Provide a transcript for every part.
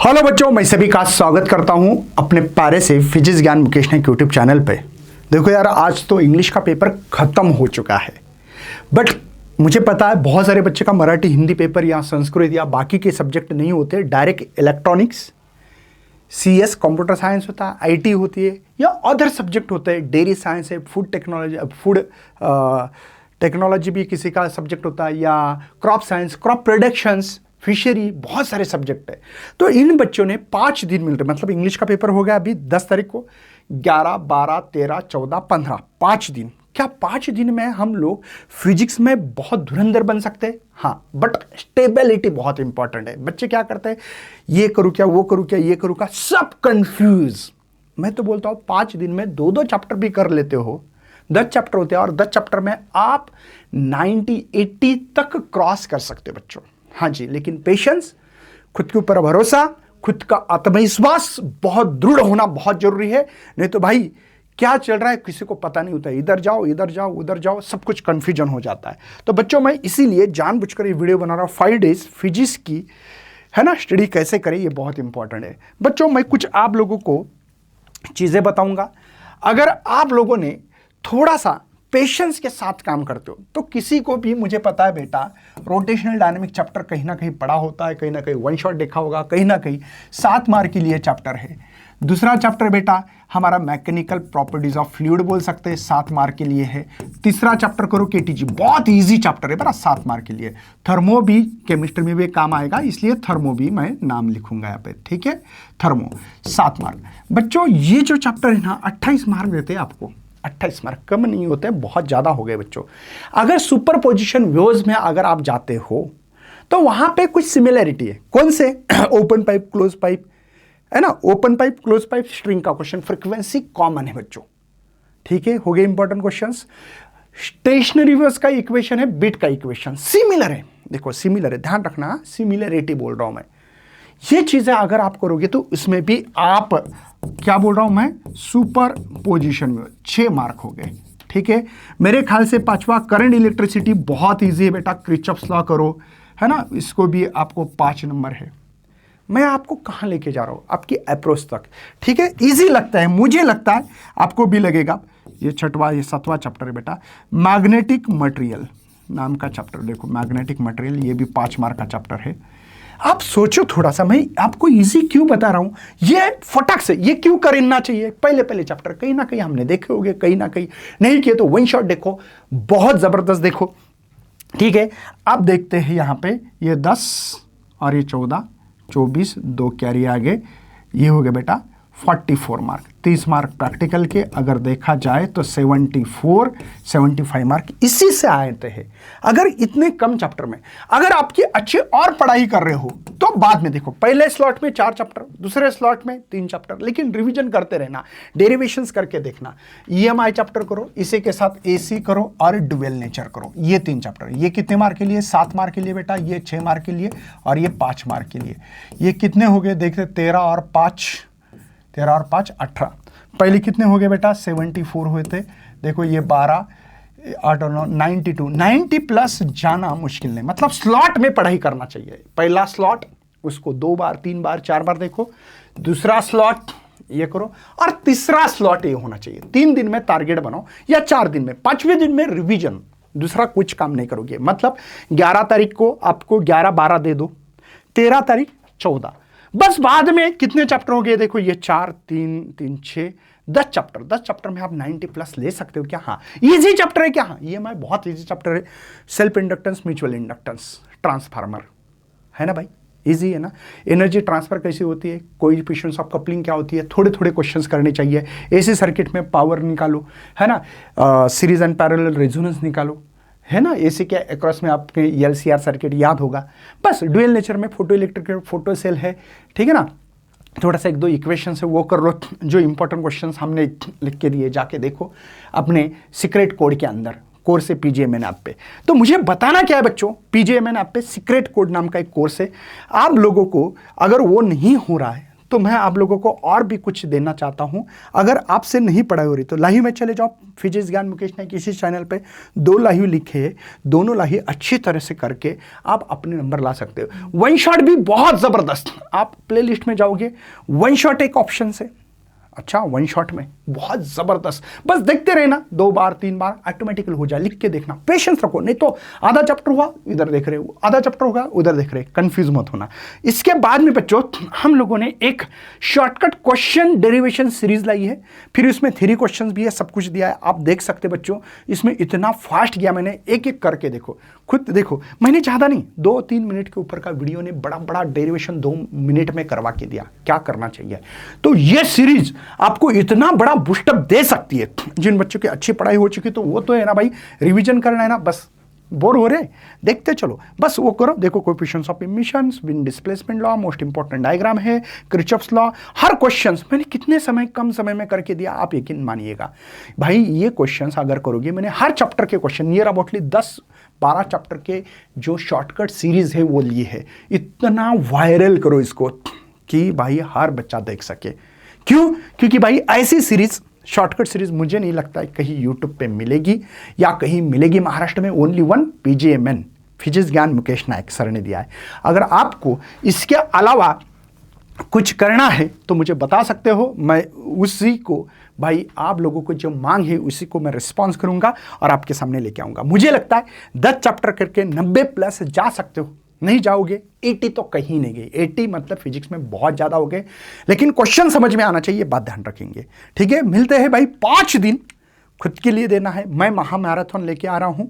Hello बच्चों, मैं सभी का स्वागत करता हूं अपने प्यारे से फिजिक्स ज्ञान मुकेश ने यूट्यूब चैनल पे। देखो यार, आज तो इंग्लिश का पेपर खत्म हो चुका है, बट मुझे पता है बहुत सारे बच्चे का मराठी हिंदी पेपर या संस्कृत या बाकी के सब्जेक्ट नहीं होते, direct electronics, CS computer science होता है, IT होती है या अदर सब्जेक्ट होते हैं, डेयरी साइंस है, फूड टेक्नोलॉजी भी किसी का सब्जेक्ट होता है, या crop science, crop productions, fishery, बहुत सारे सब्जेक्ट है। तो इन बच्चों ने 5 दिन मिल रहे, मतलब इंग्लिश का पेपर हो गया अभी 10 तारीख को, 11, 12, 13, 14, 15, 5 दिन। क्या 5 दिन में हम लोग फिजिक्स में बहुत धुरंधर बन सकते हैं? हाँ, बट स्टेबिलिटी बहुत इंपॉर्टेंट है। बच्चे क्या करते हैं, ये करूँ क्या, वो करूँ क्या, ये करूँ क्या, सब कंफ्यूज। मैं तो बोलता हूँ 5 दिन में 2-2 चैप्टर भी कर लेते हो, 10 चैप्टर होते हैं और 10 चैप्टर में आप 90-80 तक क्रॉस कर सकते हो बच्चों। हाँ जी, लेकिन पेशेंस, खुद के ऊपर भरोसा, खुद का आत्मविश्वास बहुत दृढ़ होना बहुत जरूरी है। नहीं तो भाई क्या चल रहा है किसी को पता नहीं होता है, इधर जाओ उधर जाओ, सब कुछ कंफ्यूजन हो जाता है। तो बच्चों, मैं इसीलिए जानबूझकर ये वीडियो बना रहा हूँ, 5 डेज फिजिक्स की, है ना, स्टडी कैसे करें, ये बहुत इंपॉर्टेंट है। बच्चों, मैं कुछ आप लोगों को चीज़ें बताऊंगा। अगर आप लोगों ने थोड़ा सा पेशेंस के साथ काम करते हो तो किसी को भी, मुझे पता है बेटा, रोटेशनल डायनेमिक चैप्टर कहीं ना कहीं पढ़ा होता है, कहीं ना कहीं वन शॉट देखा होगा, कहीं ना कहीं 7 मार्क के लिए चैप्टर है। दूसरा चैप्टर बेटा हमारा मैकेनिकल प्रॉपर्टीज ऑफ फ्लूइड बोल सकते हैं, 7 मार्क के लिए है। तीसरा चैप्टर करो KTG, बहुत इजी चैप्टर है बेटा, 7 मार्क के लिए। थर्मो भी केमिस्ट्री में भी काम आएगा, इसलिए थर्मो भी मैं नाम लिखूंगा यहाँ पे, ठीक है। Thermo 7 mark. बच्चों, ये जो चैप्टर है ना 28 मार्क देते हैं आपको, 28 मार्क, कम नहीं होते, बहुत ज़्यादा हो गए बच्चों। अगर सुपर पोजिशन व्यूज में अगर आप जाते हो तो वहां पे कुछ सिमिलरिटी है। कौन से? ओपन पाइप, क्लोज पाइप, है ना, open pipe, close pipe, string का क्वेश्चन, फ्रीक्वेंसी कॉमन है बच्चों, ठीक है, हो गए इंपॉर्टेंट क्वेश्चंस। स्टेशनरी वेव्स का इक्वेशन है, बिट का इक्वेशन सिमिलर है, देखो सिमिलर है, ध्यान रखना, सिमिलरिटी बोल रहा हूं मैं। ये चीजें अगर आप करोगे तो इसमें भी आप, क्या बोल रहा हूं मैं, सुपर पोजिशन में 6 मार्क हो गए, ठीक है। मेरे ख्याल से 5वां करंट इलेक्ट्रिसिटी बहुत इजी है बेटा, किरचॉफ्स लॉ करो, है ना, इसको भी आपको 5 नंबर है। मैं आपको कहां लेके जा रहा हूं, आपकी अप्रोच तक, ठीक है। इजी लगता है, मुझे लगता है आपको भी लगेगा। ये 7वां चैप्टर है बेटा, मैग्नेटिक मटेरियल नाम का चैप्टर, देखो मैग्नेटिक मटेरियल, ये भी 5 मार्क का चैप्टर है। आप सोचो थोड़ा सा, मैं आपको इजी क्यों बता रहा हूं, ये फटक से ये क्यों करना चाहिए। पहले चैप्टर कहीं ना कहीं हमने देखे होंगे, कहीं ना कहीं नहीं किए तो वन शॉट देखो, बहुत जबरदस्त देखो, ठीक है। अब देखते हैं यहां पे, ये 10 और ये 14, 24, 2 कैरी आगे, ये हो गया बेटा 44 मार्क। 30 मार्क प्रैक्टिकल के अगर देखा जाए तो 75 मार्क इसी से आते हैं। अगर इतने कम चैप्टर में अगर आपकी अच्छी और पढ़ाई कर रहे हो तो बाद में देखो, पहले स्लॉट में 4 चैप्टर, दूसरे स्लॉट में 3 चैप्टर, लेकिन रिवीजन करते रहना, डेरिवेशंस करके देखना। EMI चैप्टर करो, इसी के साथ AC करो और ड्यूअल नेचर करो, ये 3 चैप्टर। ये कितने मार्क के लिए? 7 मार्क के लिए बेटा, ये 6 मार्क के लिए और ये 5 मार्क के लिए। ये कितने हो गए देखते, 13 और 5 18। पहले कितने हो गए बेटा? 74 हुए थे, देखो ये 12, 8 और 9, 92, 90 प्लस जाना मुश्किल नहीं, मतलब स्लॉट में पढ़ाई करना चाहिए। पहला स्लॉट उसको 2 बार 3 बार 4 बार देखो, दूसरा स्लॉट ये करो और तीसरा स्लॉट ये होना चाहिए। 3 दिन में टारगेट बनाओ या 4 दिन में, 5वें दिन में रिवीजन, दूसरा कुछ काम नहीं करोगे। मतलब 11 तारीख को आपको 11-12 दे दो, 13 तारीख 14, बस बाद में कितने चैप्टर हो गए देखो, ये 4, 3, 6, 10 चैप्टर। 10 चैप्टर में आप 90 प्लस ले सकते हो क्या? हाँ, इजी चैप्टर है क्या? हाँ, EMI बहुत इजी चैप्टर है। Self inductance, mutual inductance, transformer, है ना भाई, इजी है ना। एनर्जी ट्रांसफर कैसी होती है, कोएफिशिएंट्स ऑफ कपलिंग क्या होती है, थोड़े थोड़े क्वेश्चंस करने चाहिए। AC सर्किट में पावर निकालो, है ना, सीरीज एंड पैरेलल रेजोनेंस निकालो, है ना। AC के अक्रॉस में आपके LCR सर्किट याद होगा। बस ड्यूअल नेचर में फोटो इलेक्ट्रिक, फोटो सेल है, ठीक है ना। थोड़ा सा 1-2 इक्वेशन है वो कर लो, जो इंपॉर्टेंट क्वेश्चंस हमने लिख के दिए, जाके देखो अपने सीक्रेट कोड के अंदर, कोर्स है PGMN ऐप पे। तो मुझे बताना क्या है बच्चों, PGMN ऐप पे सीक्रेट कोड नाम का एक कोर्स है। आप लोगों को अगर वो नहीं हो रहा है तो मैं आप लोगों को और भी कुछ देना चाहता हूं। अगर आपसे नहीं पढ़ाई हो रही तो लाइव में चले जाओ, फिजिक्स ज्ञान मुकेश नायक इसी चैनल पे 2 लाइव लिखे हैं, दोनों लाइव अच्छी तरह से करके आप अपने नंबर ला सकते हो। वन शॉट भी बहुत ज़बरदस्त, आप प्ले लिस्ट में जाओगे, वन शॉट एक ऑप्शन से, अच्छा वन शॉट में बहुत ज़बरदस्त, बस देखते रहना, 2 बार 3 बार ऑटोमेटिकली हो जाए, लिख के देखना, पेशेंस रखो, नहीं तो आधा चैप्टर हुआ इधर देख रहे हो, आधा चैप्टर होगा उधर देख रहे, कंफ्यूज मत होना। इसके बाद में बच्चों हम लोगों ने एक शॉर्टकट क्वेश्चन डेरिवेशन सीरीज लाई है, फिर इसमें 3 क्वेश्चन भी है, सब कुछ दिया है, आप देख सकते बच्चों। इसमें इतना फास्ट गया मैंने, एक एक करके देखो, खुद देखो, मैंने ज़्यादा नहीं 2-3 मिनट के ऊपर का वीडियो ने बड़ा बड़ा डेरिवेशन 2 मिनट में करवा के दिया, क्या करना चाहिए। तो ये सीरीज आपको इतना बड़ा बूस्टअप दे सकती है। जिन बच्चों की अच्छी पढ़ाई हो चुकी तो वो तो है ना भाई, रिवीजन करना है ना, बस बोर हो रहे देखते चलो, बस वो करो। देखो coefficients of emissions, wind displacement law, most important diagram है, किरचॉफ्स लॉ, हर क्वेश्चंस मैंने कितने समय, कम समय में करके दिया, आप यकीन मानिएगा भाई। ये क्वेश्चंस अगर करोगे, मैंने हर चैप्टर के क्वेश्चन नियर अबाउटली 10-12 चैप्टर के जो शॉर्टकट सीरीज है वो लिए है। इतना वायरल करो इसको कि भाई हर बच्चा देख सके। क्यों? क्योंकि भाई ऐसी सीरीज, शॉर्टकट सीरीज मुझे नहीं लगता है कहीं यूट्यूब पे मिलेगी या कहीं मिलेगी। महाराष्ट्र में ओनली वन PGMN, फिजिक्स ज्ञान मुकेश नायक सर ने दिया है। अगर आपको इसके अलावा कुछ करना है तो मुझे बता सकते हो, मैं उसी को भाई आप लोगों को जो मांग है उसी को मैं रिस्पॉन्स करूंगा और आपके सामने लेके आऊंगा। मुझे लगता है 10 चैप्टर करके 90+ जा सकते हो, नहीं जाओगे 80 तो कहीं नहीं गई। 80 मतलब फिजिक्स में बहुत ज़्यादा हो गए, लेकिन क्वेश्चन समझ में आना चाहिए, बात ध्यान रखेंगे। ठीक है, मिलते हैं भाई। 5 दिन खुद के लिए देना है। मैं महामैराथन लेके आ रहा हूँ,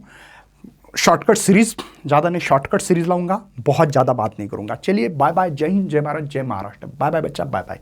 शॉर्टकट सीरीज, ज़्यादा नहीं शॉर्टकट सीरीज लाऊंगा, बहुत ज़्यादा बात नहीं करूंगा। चलिए बाय बाय, जय हिंद, जय भारत, जय महाराष्ट्र, बाय बाय बच्चा, बाय बाय।